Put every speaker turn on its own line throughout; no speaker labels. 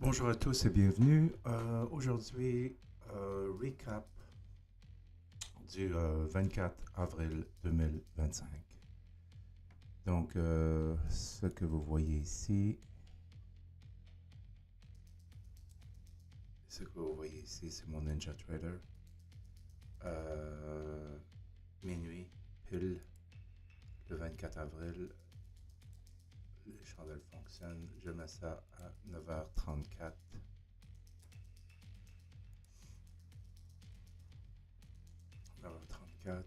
Bonjour à tous et bienvenue. Aujourd'hui, recap du 24 avril 2025. Donc, ce que vous voyez ici, c'est mon Ninja Trader. Minuit, pile, le 24 avril, les chandelles fonctionnent. Je mets ça à 9h34. 9h34.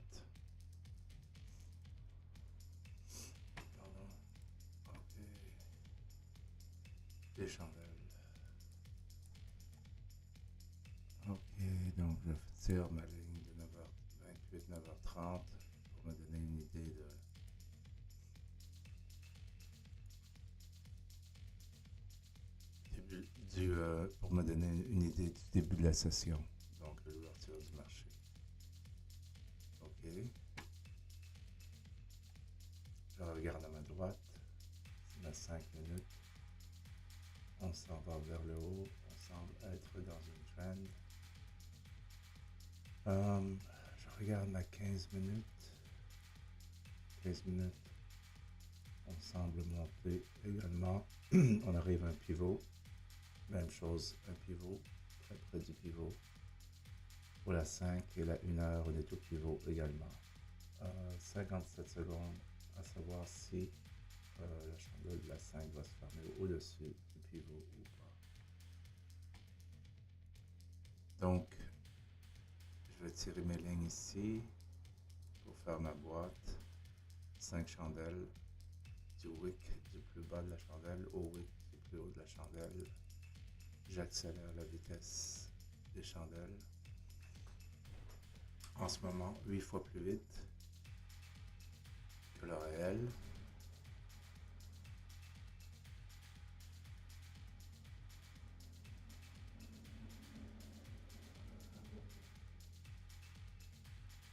Pardon. Ok. Les chandelles. Ok, donc je tire ma ligne de 9h28, 9h30 pour me donner une idée pour me donner une idée du début de la session. Donc l'ouverture du marché. Ok. Je regarde à ma droite. C'est ma 5 minutes. On s'en va vers le haut. On semble être dans une trend. Je regarde ma 15 minutes. 15 minutes. On semble monter également. On arrive à un pivot. Même chose, un pivot, très près du pivot. Pour la 5 et la 1 heure, on est au pivot également. 57 secondes à savoir si la chandelle de la 5 va se fermer au-dessus du pivot ou pas. Donc, je vais tirer mes lignes ici pour faire ma boîte. 5 chandelles du wick du plus bas de la chandelle au wick du plus haut de la chandelle. J'accélère la vitesse des chandelles. En ce moment, 8 fois plus vite que le réel.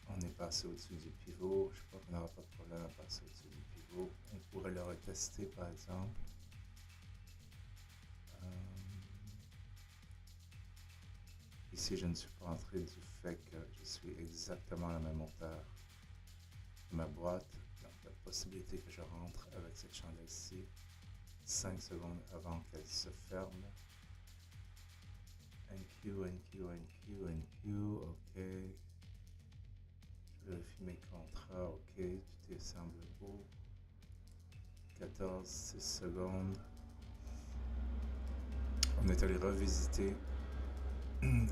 On est passé au-dessus du pivot. Je crois qu'on n'aura pas de problème à passer au-dessus du pivot. On pourrait le retester par exemple. Ici, je ne suis pas entré du fait que je suis exactement à la même hauteur que ma boîte. Donc, la possibilité que je rentre avec cette chandelle-ci 5 secondes avant qu'elle se ferme. NQ, NQ, NQ, NQ, ok. Je vérifie mes contrats, ok, tout semble beau. 14, 6 secondes. On est allé revisiter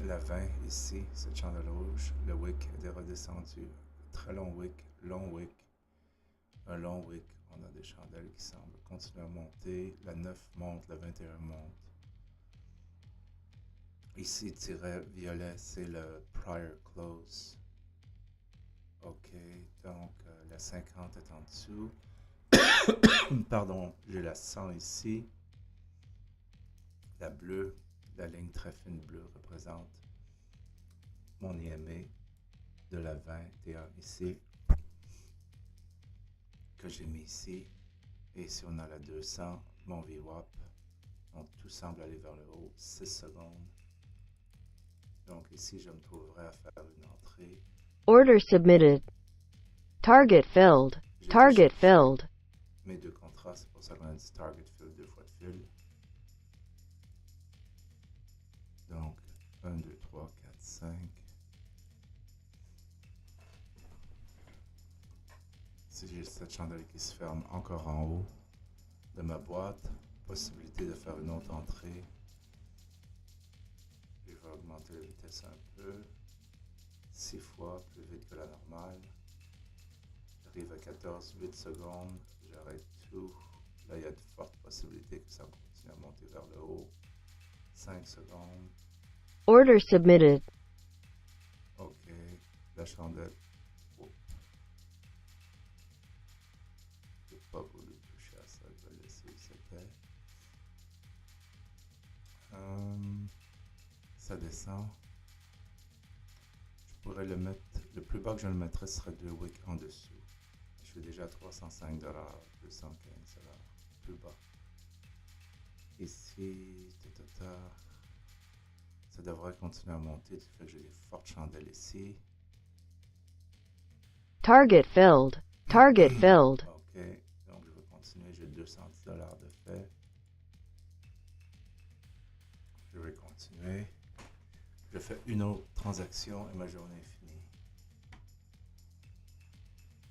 la 20 ici, cette chandelle rouge. Le wick est redescendu. Très long wick, un long wick. On a des chandelles qui semblent continuer à monter. La 9 monte, la 21 monte. Ici, tiret violet, c'est le prior close. Ok, donc la 50 est en dessous. Pardon, j'ai la 100 ici. La bleue, la ligne très fine bleue représente mon IMA de la 21 ici, que j'ai mis ici. Et ici, on a la 200, mon VWAP. Donc, tout semble aller vers le haut, 6 secondes. Donc, ici, je me trouverai à faire une entrée.
Order submitted. Target filled. Target filled.
Mes deux contrats, c'est pour ça qu'on a dit target fill, 2 fois de fill. Donc, 1, 2, 3, 4, 5. Si j'ai cette chandelle qui se ferme encore en haut de ma boîte, possibilité de faire une autre entrée. Je vais augmenter la vitesse un peu. 6 fois plus vite que la normale. J'arrive à 14, 8 secondes. J'arrête tout. Là, il y a de fortes possibilités que ça continue à monter vers le haut. 5 secondes.
Order submitted.
Ok. La chandelle. Oh. Je n'ai pas voulu toucher à ça. Je vais laisser où c'était. Ça descend. Je pourrais le mettre. Le plus bas que je le mettrais serait 2 wicks en dessous. Je suis déjà à 305 $, 215 $, plus bas. ici, ça devrait continuer à monter, du fait que j'ai des fortes chandelles ici.
Target filled. Target filled.
Ok, donc je vais continuer, j'ai 210 $ de fait. Je vais continuer. Je fais une autre transaction et ma journée est finie.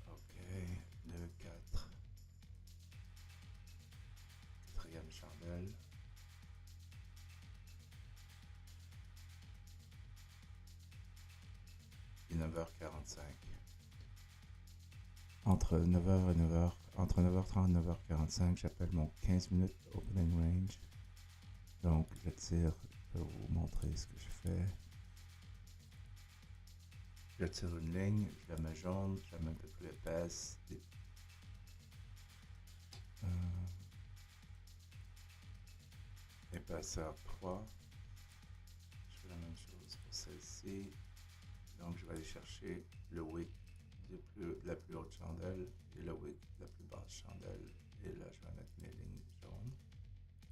Ok, 2, 4. Quatrième chandelle. Et 9h45. Entre 9h et 9h, entre 9h30 et 9h45, j'appelle mon 15 minutes opening range. Donc, je tire, je vais vous montrer ce que je fais. Je tire une ligne, je la mets jaune, je la mets un peu plus épaisse. Épaisseur 3. Je fais la même chose pour celle-ci. Donc, je vais aller chercher le wick la plus haute chandelle et le wick la plus basse chandelle. Et là, je vais mettre mes lignes jaunes.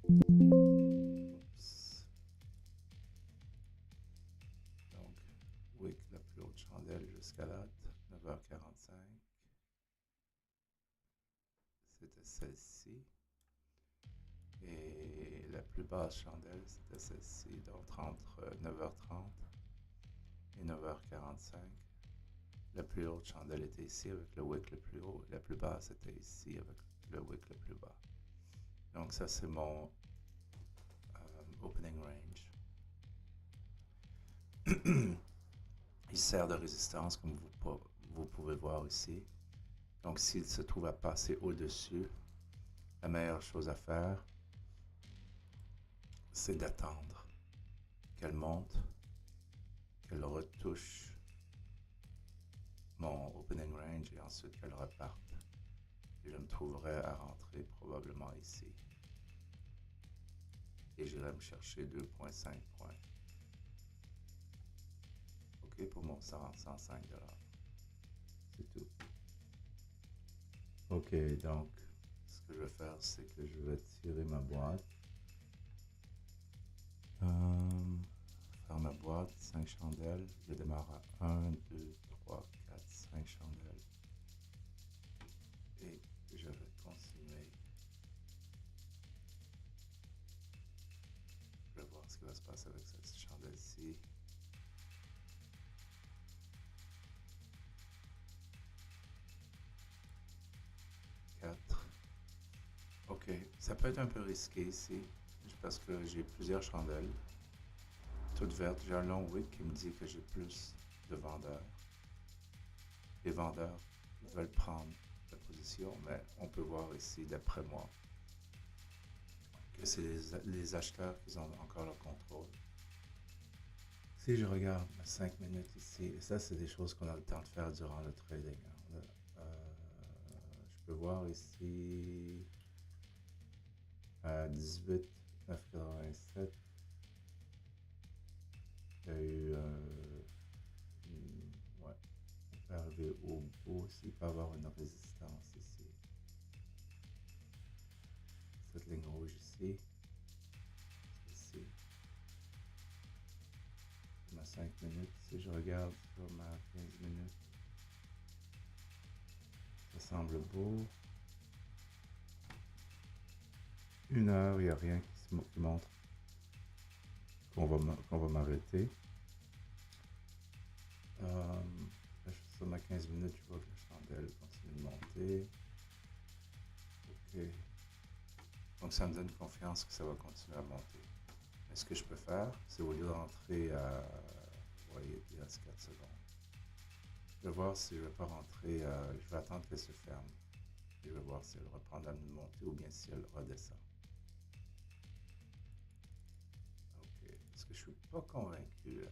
Oups. Donc, wick la plus haute chandelle jusqu'à date, 9h45. C'était celle-ci. Et la plus basse chandelle, c'était celle-ci, donc entre 9h30 et 9h45. La plus haute chandelle était ici avec le wick le plus haut. La plus basse était ici avec le wick le plus bas. Donc ça, c'est mon opening range. Il sert de résistance, comme vous pouvez voir ici. Donc s'il se trouve à passer au-dessus, la meilleure chose à faire, c'est d'attendre qu'elle monte, qu'elle retouche mon opening range et ensuite qu'elle reparte. Et je me trouverai à rentrer probablement ici. Et j'irai me chercher 2,5 points. Ok, pour mon 105 $. C'est tout. Ok, donc ce que je vais faire, c'est que je vais tirer ma boîte. Faire ma boîte, 5 chandelles. Je démarre à 1, 2, 3, 4, 5 chandelles. Et je vais continuer. Je vais voir ce qui va se passer avec cette chandelle-ci. 4. Ok, ça peut être un peu risqué ici, parce que j'ai plusieurs chandelles, toutes vertes. J'ai un long wick qui me dit que j'ai plus de vendeurs. Les vendeurs veulent prendre la position, mais on peut voir ici, d'après moi, que c'est les acheteurs qui ont encore le contrôle. Si je regarde 5 minutes ici, et ça c'est des choses qu'on a le temps de faire durant le trading. Je peux voir ici à 18, 9,87. Il y a eu ouais, on peut arriver au bout aussi, il peut y avoir une résistance ici. Cette ligne rouge ici, ici. Ma 5 minutes, si je regarde sur ma 15 minutes, ça semble beau. 1 heure, il n'y a rien qui montre qu'on va m'arrêter. Sur ma 15 minutes, je vois que la chandelle continue de monter. Ok. Donc ça me donne confiance que ça va continuer à monter. Mais ce que je peux faire, c'est au lieu de rentrer à... Vous voyez, il reste 4 secondes. Je vais voir si je ne vais pas rentrer... je vais attendre qu'elle se ferme. Et je vais voir si elle reprend la montée ou bien si elle redescend. Ok. Parce que je ne suis pas convaincu là.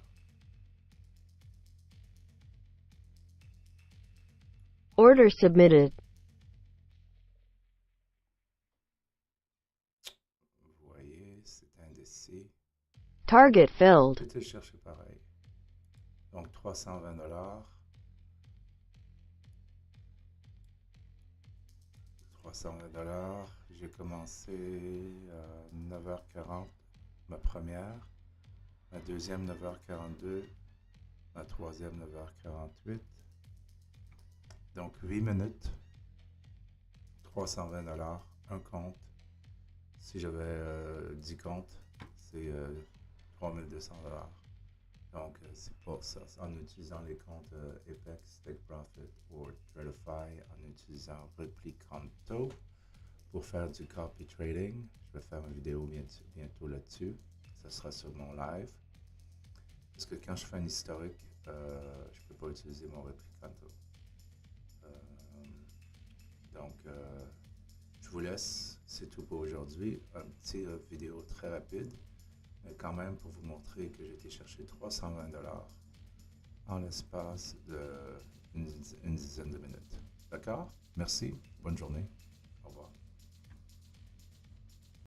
Order submitted.
Vous voyez, c'est indécis.
Target filled.
Je vais te chercher pareil. Donc 320 $. 320 $. J'ai commencé à 9h 9h40, ma première, ma deuxième 9h42, ma troisième 9h48. Donc 8 minutes, 320 $, un compte. Si j'avais 10 comptes, c'est 3200 $. Donc c'est pour ça, en utilisant les comptes Apex, Take Profit ou Tradify, en utilisant Replicanto pour faire du copy trading. Je vais faire une vidéo bientôt là-dessus. Ça sera sur mon live. Parce que quand je fais un historique, je ne peux pas utiliser mon Replicanto. Donc, je vous laisse. C'est tout pour aujourd'hui. Un petit vidéo très rapide, mais quand même pour vous montrer que j'ai été chercher 320 $ en l'espace d'une dizaine de minutes. D'accord? Merci. Bonne journée.